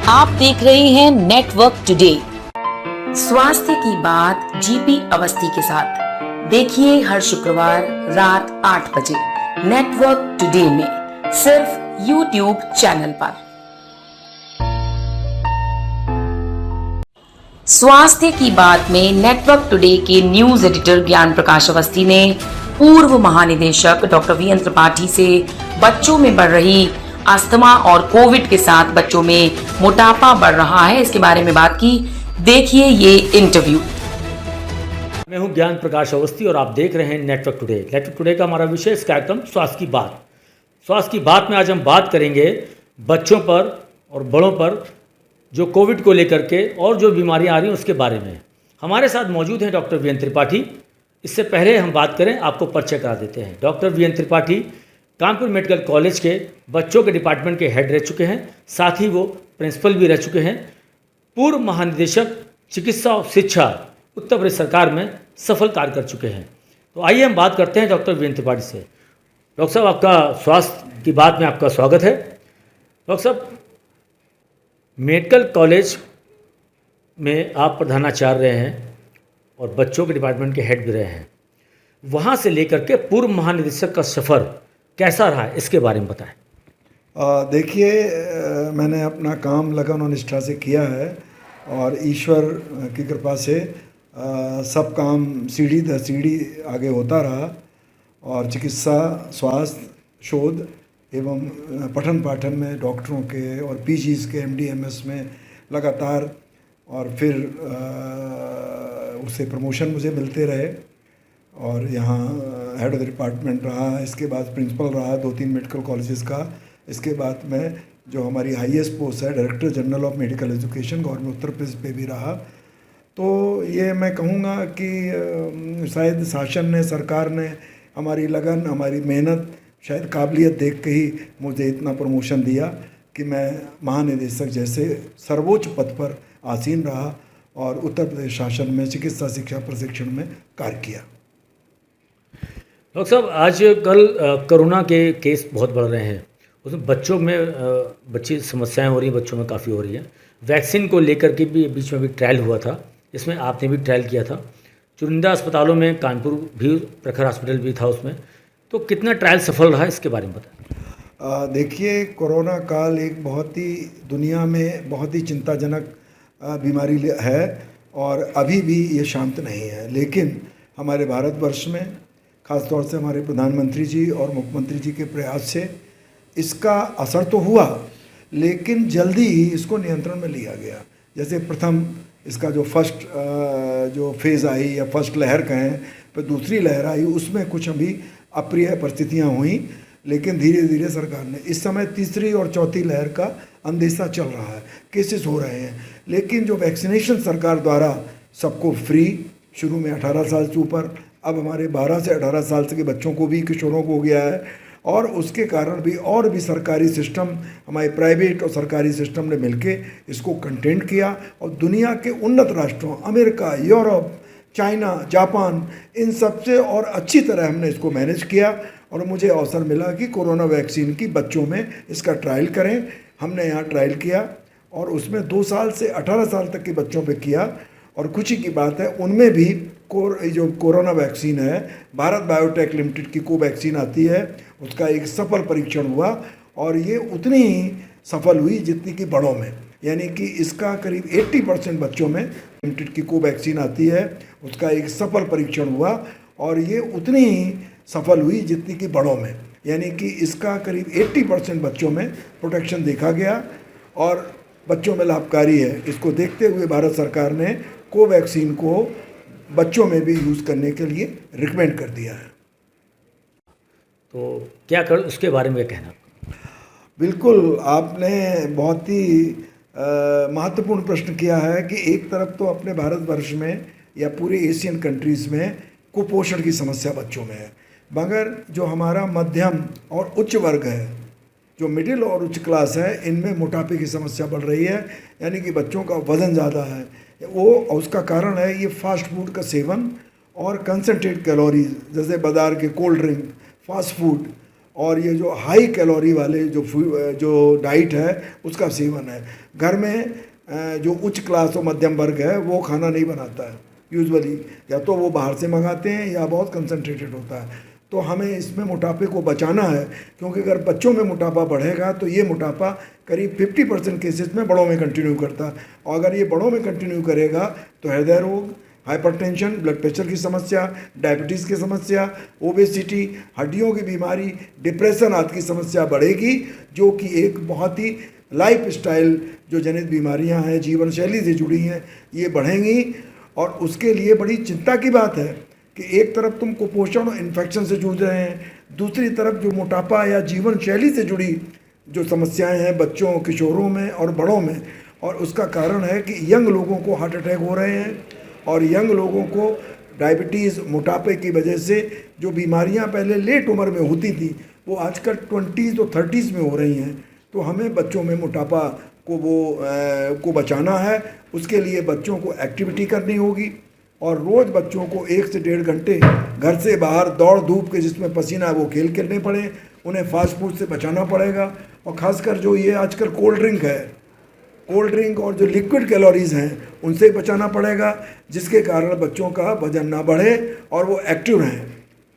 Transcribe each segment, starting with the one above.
आप देख रहे हैं नेटवर्क टुडे। स्वास्थ्य की बात जीपी अवस्थी के साथ देखिए हर शुक्रवार रात 8 बजे नेटवर्क टुडे में, सिर्फ यूट्यूब चैनल पर। स्वास्थ्य की बात में नेटवर्क टुडे के न्यूज एडिटर ज्ञान प्रकाश अवस्थी ने पूर्व महानिदेशक डॉक्टर वीएन त्रिपाठी से बच्चों में बढ़ रही अस्थमा और कोविड के साथ बच्चों में मोटापा बढ़ रहा है, इसके बारे में बात की। देखिए ये इंटरव्यू। मैं हूं ज्ञान प्रकाश अवस्थी और आप देख रहे हैं नेटवर्क टुडे। नेटवर्क टुडे का हमारा विशेष कार्यक्रम स्वास्थ्य की बात। स्वास्थ्य की बात में आज हम बात करेंगे बच्चों पर और बड़ों पर जो कोविड को लेकर के और जो बीमारियां आ रही हैं उसके बारे में। हमारे साथ मौजूद हैं डॉक्टर वीएन त्रिपाठी। इससे पहले हम बात करें, आपको परिचय करा देते हैं। Doctor VN Tripathi Kanpur medical college के बच्चों के डिपार्टमेंट के हेड रह चुके हैं, साथ ही वो प्रिंसिपल भी रह चुके हैं। पूर्व महानिदेशक चिकित्सा और शिक्षा उत्तर प्रदेश सरकार में सफल कार्य कर चुके हैं। तो आइए हम बात करते हैं डॉक्टर वीएन त्रिपाठी से। डॉक्टर साहब, आपका स्वास्थ्य की बात में आपका स्वागत है। डॉक्टर साहब, मेडिकल कॉलेज में आप प्रधानाचार्य रहे हैं और बच्चों के डिपार्टमेंट के हेड भी रहे हैं। वहाँ से लेकर के पूर्व महानिदेशक का सफ़र कैसा रहा है, इसके बारे में बताएं। देखिए, मैंने अपना काम लगन और निष्ठा से किया है और ईश्वर की कृपा से सब काम सीढ़ी दर सीढ़ी आगे होता रहा और चिकित्सा, स्वास्थ्य, शोध एवं पठन पाठन में डॉक्टरों के और पीजीज के एमडी/एमएस में लगातार, और फिर उससे प्रमोशन मुझे मिलते रहे और यहाँ हेड ऑफ द डिपार्टमेंट रहा, इसके बाद प्रिंसिपल रहा 2-3 मेडिकल कॉलेजेस का। इसके बाद मैं जो हमारी हाईएस्ट पोस्ट है director general of medical education government Uttar Pradesh पे भी रहा। तो ये मैं कहूँगा कि शायद शासन ने, सरकार ने हमारी लगन, हमारी मेहनत, शायद काबिलियत देख के ही मुझे इतना प्रमोशन दिया कि मैं महानिदेशक जैसे सर्वोच्च पद पर आसीन रहा और उत्तर प्रदेश शासन में चिकित्सा शिक्षा प्रशिक्षण में कार्य किया। डॉक्टर साहब, आज कल कोरोना के केस बहुत बढ़ रहे हैं, उसमें बच्चों में बच्ची समस्याएं हो रही हैं, बच्चों में काफ़ी हो रही हैं। वैक्सीन को लेकर के भी बीच में भी ट्रायल हुआ था, इसमें आपने भी ट्रायल किया था। चुनिंदा अस्पतालों में कानपुर भी, प्रखर हॉस्पिटल भी था उसमें, तो कितना ट्रायल सफल रहा, इसके बारे में बताएं। देखिए, कोरोना काल एक बहुत ही दुनिया में बहुत ही चिंताजनक बीमारी है और अभी भी ये शांत नहीं है। लेकिन हमारे भारतवर्ष में ख़ासतौर से हमारे प्रधानमंत्री जी और मुख्यमंत्री जी के प्रयास से इसका असर तो हुआ, लेकिन जल्दी ही इसको नियंत्रण में लिया गया। जैसे प्रथम इसका जो फर्स्ट जो फेज़ आई या फर्स्ट लहर कहें, फिर दूसरी लहर आई, उसमें कुछ अभी अप्रिय परिस्थितियां हुई, लेकिन धीरे धीरे सरकार ने, इस समय तीसरी और चौथी लहर का अंदेशा चल रहा है, केसेस हो रहे हैं। लेकिन जो वैक्सीनेशन सरकार द्वारा सबको फ्री, शुरू में 18 साल से ऊपर, अब हमारे 12 से 18 साल के बच्चों को भी, किशोरों को हो गया है, और उसके कारण भी और भी सरकारी सिस्टम, हमारे प्राइवेट और सरकारी सिस्टम ने मिलके इसको कंटेन किया और दुनिया के उन्नत राष्ट्रों, अमेरिका, यूरोप, चाइना, जापान, इन सब से और अच्छी तरह हमने इसको मैनेज किया। और मुझे अवसर मिला कि कोरोना वैक्सीन की बच्चों में इसका ट्रायल करें। हमने यहाँ ट्रायल किया और उसमें 2 साल से 18 साल तक के बच्चों पे किया, और खुशी की बात है उनमें भी जो कोरोना वैक्सीन है, भारत बायोटेक लिमिटेड की कोवैक्सीन आती है, उसका एक सफल परीक्षण हुआ और ये उतनी ही सफल हुई जितनी कि बड़ों में, यानी कि इसका करीब 80% बच्चों में लिमिटेड की कोवैक्सीन आती है, उसका एक सफल परीक्षण हुआ और ये उतनी ही सफल हुई जितनी कि बड़ों में, यानी कि इसका करीब 80% बच्चों में प्रोटेक्शन देखा गया और बच्चों में लाभकारी है। इसको देखते हुए भारत सरकार ने कोवैक्सीन को बच्चों में भी यूज़ करने के लिए रिकमेंड कर दिया है। तो क्या कर, उसके बारे में कहना। बिल्कुल, आपने बहुत ही महत्वपूर्ण प्रश्न किया है कि एक तरफ तो अपने भारतवर्ष में या पूरे एशियन कंट्रीज़ में कुपोषण की समस्या बच्चों में है, मगर जो हमारा मध्यम और उच्च वर्ग है, जो मिडिल और उच्च क्लास है, इनमें मोटापे की समस्या बढ़ रही है, यानी कि बच्चों का वज़न ज़्यादा है। वो उसका कारण है ये फास्ट फूड का सेवन और कंसनट्रेट कैलोरीज, जैसे बाज़ार के कोल्ड ड्रिंक, फास्ट फूड और ये जो हाई कैलोरी वाले जो डाइट है उसका सेवन है। घर में जो उच्च क्लास और मध्यम वर्ग है वो खाना नहीं बनाता है यूजुअली, या तो वो बाहर से मंगाते हैं या बहुत कंसंट्रेटेड होता है। तो हमें इसमें मोटापे को बचाना है, क्योंकि अगर बच्चों में मोटापा बढ़ेगा तो ये मोटापा करीब 50% केसेस में बड़ों में कंटिन्यू करता है, और अगर ये बड़ों में कंटिन्यू करेगा तो हृदय रोग, हाइपरटेंशन, ब्लड प्रेशर की समस्या, डायबिटीज़ की समस्या, ओबेसिटी, हड्डियों की बीमारी, डिप्रेशन आदि की समस्या बढ़ेगी, जो कि एक बहुत ही लाइफ स्टाइल जो जनित बीमारियां हैं, जीवन शैली से जुड़ी हैं, ये बढ़ेंगी। और उसके लिए बड़ी चिंता की बात है कि एक तरफ तुम कुपोषण और इन्फेक्शन से जूझ रहे हैं, दूसरी तरफ जो मोटापा या जीवन शैली से जुड़ी जो समस्याएं हैं बच्चों, किशोरों में और बड़ों में, और उसका कारण है कि यंग लोगों को हार्ट अटैक हो रहे हैं, और यंग लोगों को डायबिटीज़, मोटापे की वजह से जो बीमारियां पहले लेट उम्र में होती थी वो आजकल 20s और 30s में हो रही हैं। तो हमें बच्चों में मोटापा को बचाना है। उसके लिए बच्चों को एक्टिविटी करनी होगी, और रोज़ बच्चों को 1 से 1.5 घंटे घर से बाहर दौड़ धूप के जिसमें पसीना है वो खेल खेलने पड़े। उन्हें फास्ट फूड से बचाना पड़ेगा, और ख़ासकर जो ये आजकल कोल्ड ड्रिंक और जो लिक्विड कैलोरीज़ हैं उनसे बचाना पड़ेगा, जिसके कारण बच्चों का वजन ना बढ़े और वो एक्टिव रहें।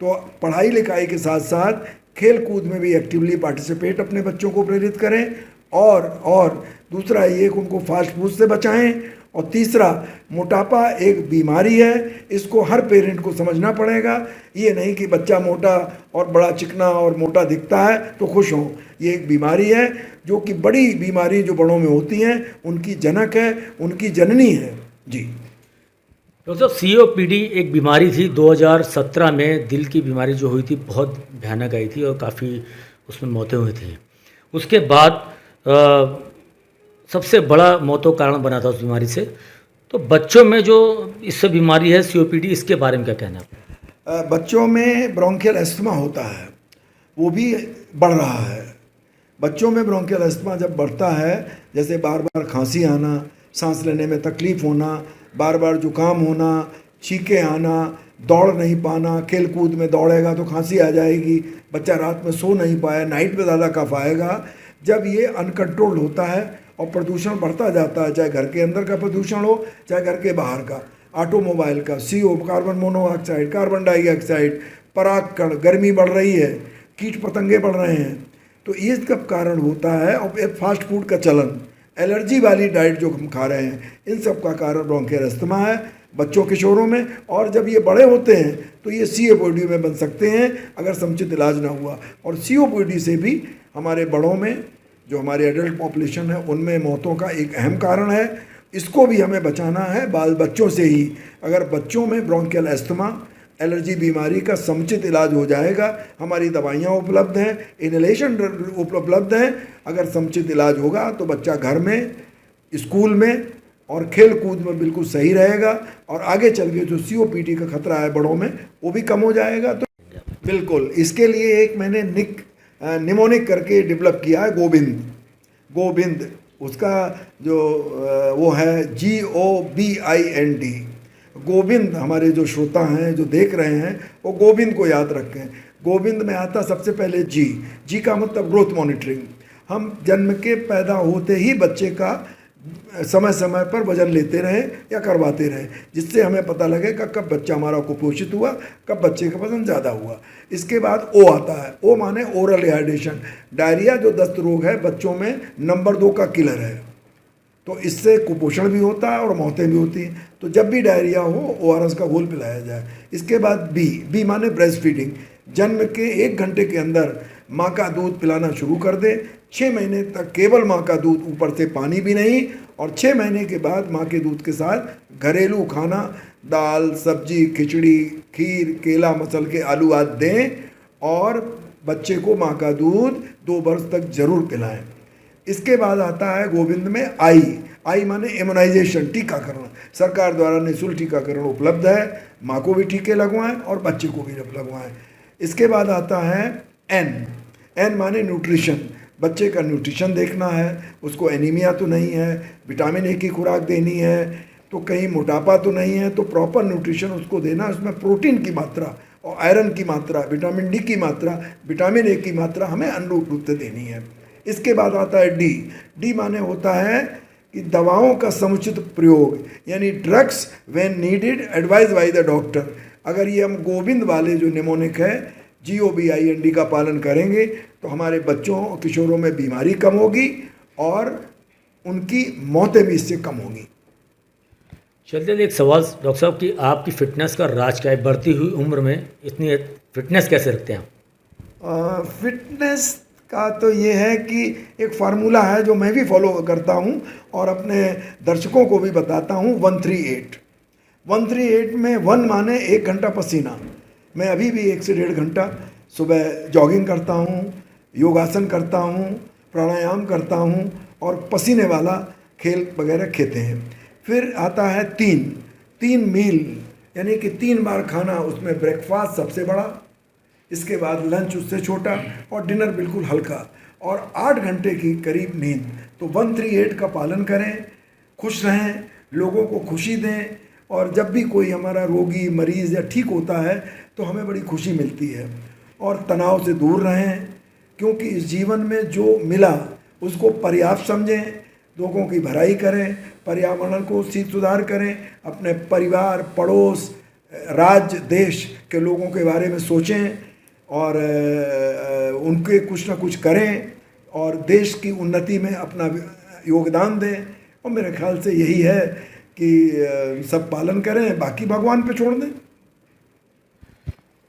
तो पढ़ाई लिखाई के साथ साथ खेल कूद में भी एक्टिवली पार्टिसिपेट अपने बच्चों को प्रेरित करें, और दूसरा ये कि उनको फास्ट फूड से बचाएं, और तीसरा मोटापा एक बीमारी है, इसको हर पेरेंट को समझना पड़ेगा। ये नहीं कि बच्चा मोटा और बड़ा चिकना और मोटा दिखता है तो खुश हों। ये एक बीमारी है, जो कि बड़ी बीमारी जो बड़ों में होती हैं उनकी जनक है, उनकी जननी है। जी डॉक्टर साहब, COPD एक बीमारी थी 2017 में, दिल की बीमारी जो हुई थी बहुत भयानक आई थी और काफ़ी उसमें मौतें हुई थी। उसके बाद सबसे बड़ा मौतों का कारण बना था उस बीमारी से। तो बच्चों में जो इससे बीमारी है COPD, इसके बारे में क्या कहना है? बच्चों में ब्रोंकियल अस्थमा होता है, वो भी बढ़ रहा है। बच्चों में ब्रोंकियल अस्थमा जब बढ़ता है, जैसे बार बार खांसी आना, सांस लेने में तकलीफ़ होना, बार बार जुकाम होना, छींके आना, दौड़ नहीं पाना, खेल कूद में दौड़ेगा तो खांसी आ जाएगी, बच्चा रात में सो नहीं पाया, नाइट में ज़्यादा कफ आएगा। जब ये अनकंट्रोल्ड होता है और प्रदूषण बढ़ता जाता है, चाहे घर के अंदर का प्रदूषण हो चाहे घर के बाहर का, ऑटोमोबाइल का, CO, carbon monoxide, carbon dioxide, परागकण, गर्मी बढ़ रही है, कीट पतंगे बढ़ रहे हैं, तो ये सब कारण होता है। और एक फास्ट फूड का चलन, एलर्जी वाली डाइट जो हम खा रहे हैं, इन सब का कारण ब्रोंकियल अस्थमा है बच्चों किशोरों में। और जब ये बड़े होते हैं तो ये COPD में बन सकते हैं अगर समुचित इलाज ना हुआ। और COPD से भी हमारे बड़ों में, जो हमारे एडल्ट पॉपुलेशन है, उनमें मौतों का एक अहम कारण है। इसको भी हमें बचाना है बाल बच्चों से ही। अगर बच्चों में ब्रोंकियल अस्थमा, एलर्जी बीमारी का समुचित इलाज हो जाएगा, हमारी दवाइयाँ उपलब्ध हैं, इनहेलेशन उपलब्ध हैं, अगर समुचित इलाज होगा तो बच्चा घर में, स्कूल में और खेल कूद में बिल्कुल सही रहेगा, और आगे चल के जो COPD का खतरा है बड़ों में वो भी कम हो जाएगा। तो बिल्कुल इसके लिए एक मैंने निमोनिक करके डेवलप किया है, गोबिंद, उसका जो वो है GOBIND, गोविंद। हमारे जो श्रोता हैं, जो देख रहे हैं, वो गोविंद को याद रखें। गोविंद में आता सबसे पहले जी का मतलब ग्रोथ मॉनिटरिंग। हम जन्म के पैदा होते ही बच्चे का समय समय पर वजन लेते रहें या करवाते रहें, जिससे हमें पता लगेगा कब बच्चा हमारा कुपोषित हुआ, कब बच्चे का वजन ज़्यादा हुआ। इसके बाद O आता है, O माने ओरल डिहाइड्रेशन। डायरिया जो दस्त रोग है बच्चों में नंबर 2 का किलर है, तो इससे कुपोषण भी होता है और मौतें भी होती हैं। तो जब भी डायरिया हो ORS का घोल पिलाया जाए। इसके बाद B माने ब्रेस्ट फीडिंग। जन्म के 1 घंटे के अंदर माँ का दूध पिलाना शुरू कर दें। 6 महीने तक केवल माँ का दूध, ऊपर से पानी भी नहीं, और 6 महीने के बाद माँ के दूध के साथ घरेलू खाना, दाल, सब्जी, खिचड़ी, खीर, केला, मसल के आलू आदि दें, और बच्चे को माँ का दूध 2 वर्ष तक जरूर पिलाएं। इसके बाद आता है गोविंद में आई माने इम्यूनाइजेशन, टीकाकरण। सरकार द्वारा निःशुल्क टीकाकरण उपलब्ध है, माँ को भी टीके लगवाएं और बच्चे को भी लगवाएं। इसके बाद आता है एन माने न्यूट्रिशन। बच्चे का न्यूट्रिशन देखना है, उसको एनीमिया तो नहीं है, विटामिन A की खुराक देनी है, तो कहीं मोटापा तो नहीं है, तो प्रॉपर न्यूट्रिशन उसको देना। उसमें प्रोटीन की मात्रा और आयरन की मात्रा, विटामिन डी की मात्रा, विटामिन ए की मात्रा हमें अनुरूप रूप से देनी है। इसके बाद आता है डी। डी माने होता है कि दवाओं का समुचित प्रयोग, यानी drugs when needed advise by the doctor. अगर ये हम गोविंद वाले जो निमोनिक है GOVIND का पालन करेंगे तो हमारे बच्चों और किशोरों में बीमारी कम होगी और उनकी मौतें भी इससे कम होंगी। चलते एक सवाल डॉक्टर साहब कि आपकी फिटनेस का राज क्या है? बढ़ती हुई उम्र में इतनी फिटनेस कैसे रखते हैं आप? फिटनेस का तो ये है कि एक फार्मूला है जो मैं भी फॉलो करता हूँ और अपने दर्शकों को भी बताता हूँ, 138। 138 में 1 माने 1 घंटा पसीना। मैं अभी भी 1 से 1.5 घंटा सुबह जॉगिंग करता हूँ, योगासन करता हूँ, प्राणायाम करता हूँ और पसीने वाला खेल वगैरह खेलते हैं। फिर आता है 3 मील, यानी कि 3 बार खाना, उसमें ब्रेकफास्ट सबसे बड़ा, इसके बाद लंच उससे छोटा और डिनर बिल्कुल हल्का, और 8 घंटे की करीब नींद। तो 138 का पालन करें, खुश रहें, लोगों को खुशी दें, और जब भी कोई हमारा रोगी मरीज़ या ठीक होता है तो हमें बड़ी खुशी मिलती है। और तनाव से दूर रहें, क्योंकि इस जीवन में जो मिला उसको पर्याप्त समझें, लोगों की भलाई करें, पर्यावरण को सुधार करें, अपने परिवार, पड़ोस, राज्य, देश के लोगों के बारे में सोचें और उनके कुछ ना कुछ करें और देश की उन्नति में अपना योगदान दें। और मेरे ख्याल से यही है कि सब पालन करें, बाकी भगवान पे छोड़ दें।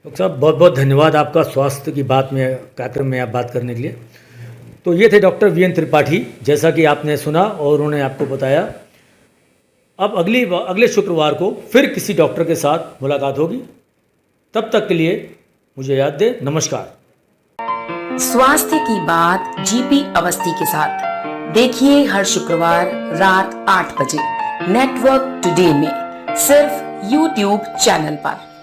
डॉक्टर साहब बहुत बहुत धन्यवाद आपका स्वास्थ्य की बात में कार्यक्रम में आप बात करने के लिए। तो ये थे डॉक्टर वीएन त्रिपाठी, जैसा कि आपने सुना और उन्होंने आपको बताया। अब अगले शुक्रवार को फिर किसी डॉक्टर के साथ मुलाकात होगी। तब तक के लिए मुझे याद दे, नमस्कार। स्वास्थ्य की बात GP अवस्थी के साथ देखिए हर शुक्रवार रात 8 बजे नेटवर्क टुडे में, सिर्फ YouTube चैनल पर।